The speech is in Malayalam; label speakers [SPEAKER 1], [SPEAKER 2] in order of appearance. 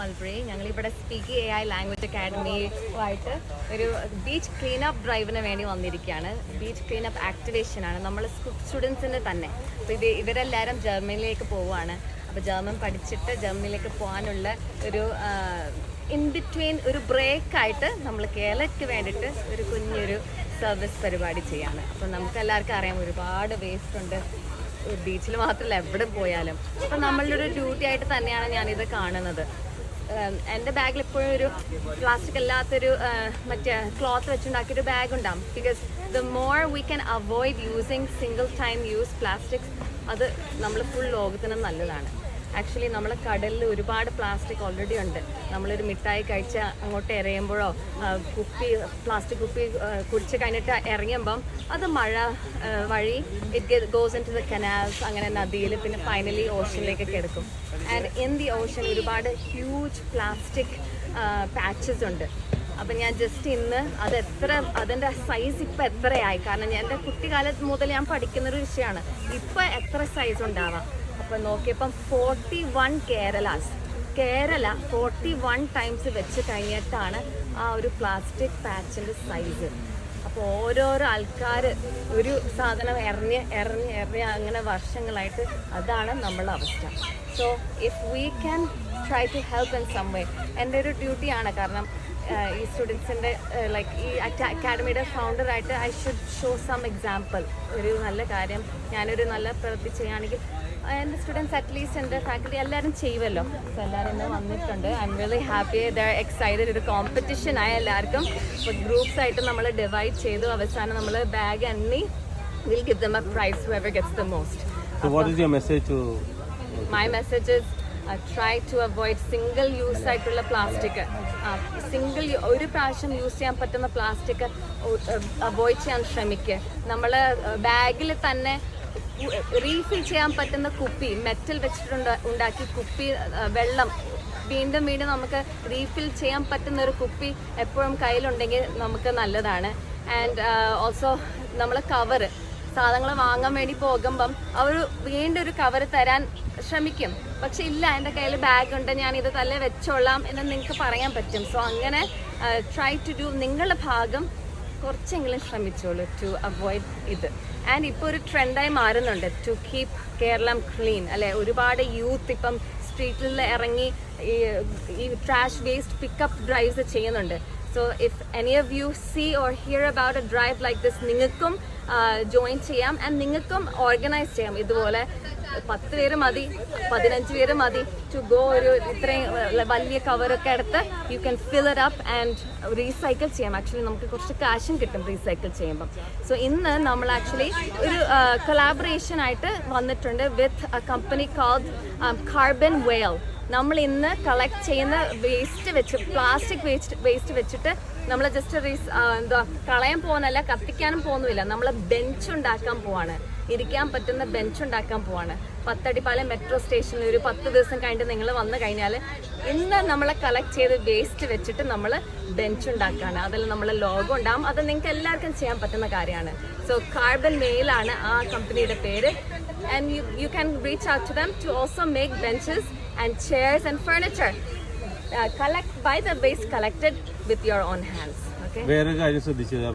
[SPEAKER 1] മൽപ്രേ. ഞങ്ങളിവിടെ സ്പീക്ക് AI ലാംഗ്വേജ് അക്കാഡമിയുമായിട്ട് ഒരു ബീച്ച് ക്ലീനപ്പ് ഡ്രൈവിന് വേണ്ടി വന്നിരിക്കുകയാണ്. ബീച്ച് ക്ലീനപ്പ് ആക്ടിവേഷൻ ആണ് നമ്മൾ സ്റ്റുഡൻസിന് തന്നെ. അപ്പോൾ ഇവരെല്ലാവരും ജർമ്മനിയിലേക്ക് പോവുകയാണ്. അപ്പോൾ ജർമ്മൻ പഠിച്ചിട്ട് ജർമ്മനിയിലേക്ക് പോകാനുള്ള ഒരു ഇൻ ബിറ്റ്വീൻ ഒരു ബ്രേക്കായിട്ട് നമ്മൾ കേരളയ്ക്ക് വേണ്ടിയിട്ട് ഒരു കുഞ്ഞൊരു സർവീസ് പരിപാടി ചെയ്യാണ്. അപ്പോൾ നമുക്കെല്ലാവർക്കും അറിയാം ഒരുപാട് വേസ്റ്റ് ഉണ്ട് ബീച്ചിൽ മാത്രമല്ല എവിടെ പോയാലും. അപ്പം നമ്മളുടെ ഒരു ഡ്യൂട്ടി ആയിട്ട് തന്നെയാണ് ഞാനിത് കാണുന്നത്. എൻ്റെ ബാഗിൽ ഇപ്പോഴും ഒരു പ്ലാസ്റ്റിക് അല്ലാത്തൊരു മറ്റേ ക്ലോത്ത് വെച്ചുണ്ടാക്കിയൊരു ബാഗ് ഉണ്ടാകും. Because the more we can avoid using single time use plastics, അത് നമ്മൾ ഫുൾ ലോകത്തിന് നല്ലതാണ്. ആക്ച്വലി നമ്മളെ കടലിൽ ഒരുപാട് പ്ലാസ്റ്റിക് ഓൾറെഡി ഉണ്ട്. നമ്മളൊരു മിഠായി കഴിച്ച് അങ്ങോട്ട് എറിയുമ്പോഴോ പ്ലാസ്റ്റിക് കുപ്പി കുടിച്ച് കഴിഞ്ഞിട്ട് ഇറങ്ങുമ്പം അത് മഴ വഴി it goes into the canals, അങ്ങനെ നദിയിൽ, പിന്നെ ഫൈനലി ഓഷനിലേക്കൊക്കെ എടുക്കും. ആൻഡ് ഇൻ ദി ഓഷൻ ഒരുപാട് ഹ്യൂജ് പ്ലാസ്റ്റിക് പാച്ചസ് ഉണ്ട്. അപ്പം ഞാൻ ജസ്റ്റ് ഇന്ന് അതിൻ്റെ സൈസ് ഇപ്പം എത്രയായി, കാരണം എൻ്റെ കുട്ടിക്കാലത്ത് മുതൽ ഞാൻ പഠിക്കുന്നൊരു വിഷയമാണ്. ഇപ്പം എത്ര സൈസ് ഉണ്ടാവാം. അപ്പം നോക്കിയപ്പം 41 കേരള 41 ടൈംസ് വെച്ച് കഴിഞ്ഞിട്ടാണ് ആ ഒരു പ്ലാസ്റ്റിക് പാച്ചിൻ്റെ സൈസ്. അപ്പോൾ ഓരോരോ ആൾക്കാർ ഒരു സാധനം എറിഞ്ഞ് അങ്ങനെ വർഷങ്ങളായിട്ട് അതാണ് നമ്മളുടെ അവസ്ഥ. So if we can try to help in some way, എൻ്റെ ഒരു ഡ്യൂട്ടിയാണ്. കാരണം ഈ സ്റ്റുഡൻസിൻ്റെ ലൈക്ക് ഈ അക്കാഡമിയുടെ ഫൗണ്ടറായിട്ട് I should show some example. ഒരു നല്ല കാര്യം ഞാനൊരു നല്ല പ്രവൃത്തി ചെയ്യുകയാണെങ്കിൽ എൻ്റെ സ്റ്റുഡൻസ് അറ്റ്ലീസ്റ്റ് എൻ്റെ ഫാക്കൽറ്റി എല്ലാവരും ചെയ്യുമല്ലോ. സോ എല്ലാവരും ഇന്ന് വന്നിട്ടുണ്ട്. I am really happy, the excited. ഒരു കോമ്പറ്റീഷനായ എല്ലാവർക്കും. ഇപ്പോൾ ഗ്രൂപ്പ്സ് ആയിട്ട് നമ്മൾ ഡിവൈഡ് ചെയ്തു. അവസാനം നമ്മൾ ബാഗ് എണ്ണി will give them a prize whoever gets the most.
[SPEAKER 2] So what is your message to
[SPEAKER 1] My message is try to avoid single use ആയിട്ടുള്ള പ്ലാസ്റ്റിക്. ഒരു പ്രാവശ്യം യൂസ് ചെയ്യാൻ പറ്റുന്ന പ്ലാസ്റ്റിക് അവോയ്ഡ് ചെയ്യാൻ ശ്രമിക്കുക. നമ്മൾ ബാഗിൽ തന്നെ റീഫിൽ ചെയ്യാൻ പറ്റുന്ന കുപ്പി, മെറ്റൽ വെച്ചിട്ട് ഉണ്ടാക്കി കുപ്പി, വെള്ളം വീണ്ടും നമുക്ക് റീഫിൽ ചെയ്യാൻ പറ്റുന്ന ഒരു കുപ്പി എപ്പോഴും കയ്യിലുണ്ടെങ്കിൽ നമുക്ക് നല്ലതാണ്. ആൻഡ് ഓൾസോ നമ്മൾ കവറ് സാധനങ്ങൾ വാങ്ങാൻ വേണ്ടി പോകുമ്പം അവർ വീണ്ടും ഒരു കവർ തരാൻ ശ്രമിക്കും. പക്ഷെ ഇല്ല, എൻ്റെ കയ്യിൽ ബാഗ് ഉണ്ട്, ഞാൻ ഇത് തല്ലേ വെച്ചോളാം എന്ന് നിങ്ങൾക്ക് പറയാൻ പറ്റും. സോ അങ്ങനെ ട്രൈ ടു ഡു, നിങ്ങളുടെ ഭാഗം കുറച്ചെങ്കിലും ശ്രമിച്ചോളൂ ടു അവോയ്ഡ് ഇത്. ആൻഡ് ഇപ്പോൾ ഒരു ട്രെൻഡായി മാറുന്നുണ്ട് ടു കീപ് കേരളം ക്ലീൻ അല്ലേ. ഒരുപാട് യൂത്ത് ഇപ്പം സ്ട്രീറ്റിൽ ഇറങ്ങി ഈ ട്രാഷ് വേസ്റ്റ് പിക്കപ്പ് ഡ്രൈവ്സ് ചെയ്യുന്നുണ്ട്. So if any of you see or hear about a drive like this, നിങ്ങൾക്കും ജോയിൻ ചെയ്യാം. ആൻഡ് നിങ്ങൾക്കും ഓർഗനൈസ് ചെയ്യാം. ഇതുപോലെ 10 പേര് മതി, 15 പേര് മതി ടു ഗോ. ഒരു ഇത്രയും വലിയ കവറൊക്കെ എടുത്ത് you can fill it up and recycle ചെയ്യാം. ആക്ച്വലി നമുക്ക് കുറച്ച് കാശും കിട്ടും റീസൈക്കിൾ ചെയ്യുമ്പം. സോ ഇന്ന് നമ്മൾ ആക്ച്വലി ഒരു കൊളാബറേഷൻ ആയിട്ട് വന്നിട്ടുണ്ട് with a company called carbon whale. നമ്മൾ ഇന്ന് കളക്ട് ചെയ്യുന്ന വേസ്റ്റ് വെച്ച്, പ്ലാസ്റ്റിക് വേസ്റ്റ് വെച്ചിട്ട് നമ്മൾ ജസ്റ്റ് കളയാൻ പോകുന്നല്ല, കത്തിക്കാനും പോകുന്നില്ല. നമ്മൾ ബെഞ്ച് ഉണ്ടാക്കാൻ പോവാണ്, ഇരിക്കാൻ പറ്റുന്ന ബെഞ്ച് ഉണ്ടാക്കാൻ പോവാണ്. 10 അടിപ്പാലം മെട്രോ സ്റ്റേഷനിൽ ഒരു 10 ദിവസം കഴിഞ്ഞിട്ട് നിങ്ങൾ വന്നു കഴിഞ്ഞാൽ ഇന്ന് നമ്മൾ കളക്ട് ചെയ്ത് വേസ്റ്റ് വെച്ചിട്ട് നമ്മൾ ബെഞ്ച് ഉണ്ടാക്കുകയാണ്. അതിൽ നമ്മളെ ലോഗോ ഉണ്ടാകും. അത് നിങ്ങൾക്ക് എല്ലാവർക്കും ചെയ്യാൻ പറ്റുന്ന കാര്യമാണ്. സോ കാർബൺ വെയിലാണ് ആ കമ്പനിയുടെ പേര്. And you can reach out to them to also make benches and chairs and furniture. Buy the waste collected with your own hands. Okay.
[SPEAKER 2] വേറെ കാര്യം ശ്രദ്ധിച്ചത്